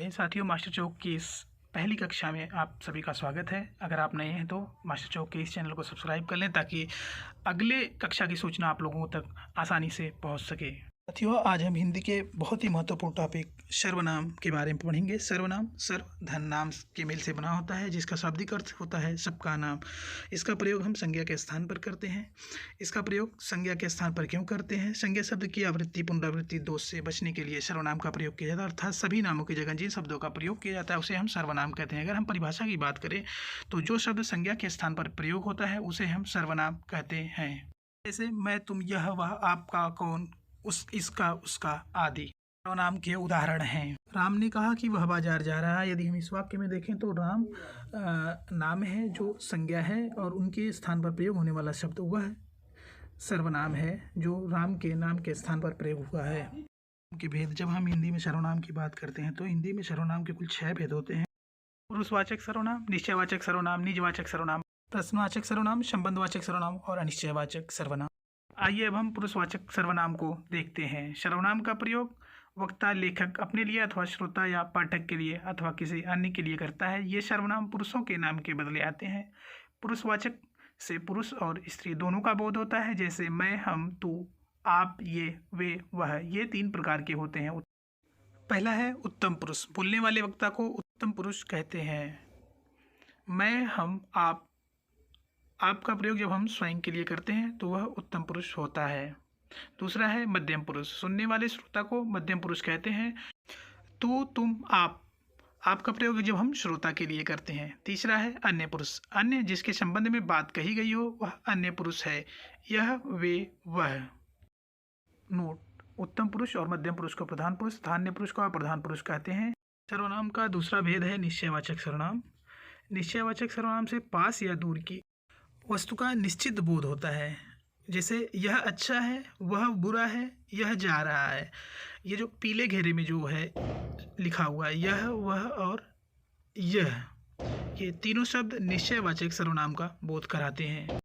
साथियों, मास्टर चौक की इस पहली कक्षा में आप सभी का स्वागत है। अगर आप नए हैं तो मास्टर चौक के इस चैनल को सब्सक्राइब कर लें ताकि अगले कक्षा की सूचना आप लोगों तक आसानी से पहुंच सके। साथियों, आज हम हिंदी के बहुत ही महत्वपूर्ण टॉपिक सर्वनाम के बारे में पढ़ेंगे। सर्वनाम सर्व धन नाम के मेल से बना होता है, जिसका शाब्दिक अर्थ होता है सबका नाम। इसका प्रयोग हम संज्ञा के स्थान पर करते हैं। इसका प्रयोग संज्ञा के स्थान पर क्यों करते हैं? संज्ञा शब्द की आवृत्ति पुनरावृत्ति दोष से बचने के लिए सर्वनाम का प्रयोग किया जाता है, अर्थात सभी नामों की जगह जिन शब्दों का प्रयोग किया जाता है उसे हम सर्वनाम कहते हैं। अगर हम परिभाषा की बात करें तो जो शब्द संज्ञा के स्थान पर प्रयोग होता है उसे हम सर्वनाम कहते हैं। जैसे मैं, तुम, यह, वह, आपका, कौन, उस, इसका, उसका आदि सर्वनाम के उदाहरण हैं। राम ने कहा कि वह बाजार जा रहा है। यदि हम इस वाक्य में देखें तो राम नाम है जो संज्ञा है और उनके स्थान पर प्रयोग होने वाला शब्द वह सर्वनाम है जो राम के नाम के स्थान पर प्रयोग हुआ है। के भेद, जब हम हिंदी में सर्वनाम की बात करते हैं तो हिंदी में सर्वनाम के कुल 6 भेद होते हैं। पुरुषवाचक सर्वनाम, निश्चयवाचक सर्वनाम, निजवाचक सर्वनाम, प्रश्नवाचक सर्वनाम, संबंधवाचक सर्वनाम और अनिश्चयवाचक सर्वनाम। आइए अब हम पुरुषवाचक सर्वनाम को देखते हैं। सर्वनाम का प्रयोग वक्ता, लेखक अपने लिए अथवा श्रोता या पाठक के लिए अथवा किसी अन्य के लिए करता है। ये सर्वनाम पुरुषों के नाम के बदले आते हैं। पुरुषवाचक से पुरुष और स्त्री दोनों का बोध होता है, जैसे मैं, हम, तू, आप, ये, वे, वह। ये 3 प्रकार के होते हैं। पहला है उत्तम पुरुष। बोलने वाले वक्ता को उत्तम पुरुष कहते हैं। मैं, हम, आप, आपका प्रयोग जब हम स्वयं के लिए करते हैं तो वह उत्तम पुरुष होता है। दूसरा है मध्यम पुरुष। सुनने वाले श्रोता को मध्यम पुरुष कहते हैं। तू, तुम, आप, आपका प्रयोग जब हम श्रोता के लिए करते हैं। तीसरा है अन्य पुरुष। अन्य जिसके संबंध में बात कही गई हो वह अन्य पुरुष है। यह, वे, वह। नोट: उत्तम पुरुष और मध्यम पुरुष को प्रधान पुरुष तथा अन्य पुरुष को अप्रधान पुरुष कहते हैं। सर्वनाम का दूसरा भेद है निश्चयवाचक सर्वनाम। निश्चयवाचक सर्वनाम से पास या दूर की वस्तु का निश्चित बोध होता है, जैसे यह अच्छा है, वह बुरा है, यह जा रहा है। ये जो पीले घेरे में जो है लिखा हुआ है, यह, वह और यह, ये तीनों शब्द निश्चयवाचक सर्वनाम का बोध कराते हैं।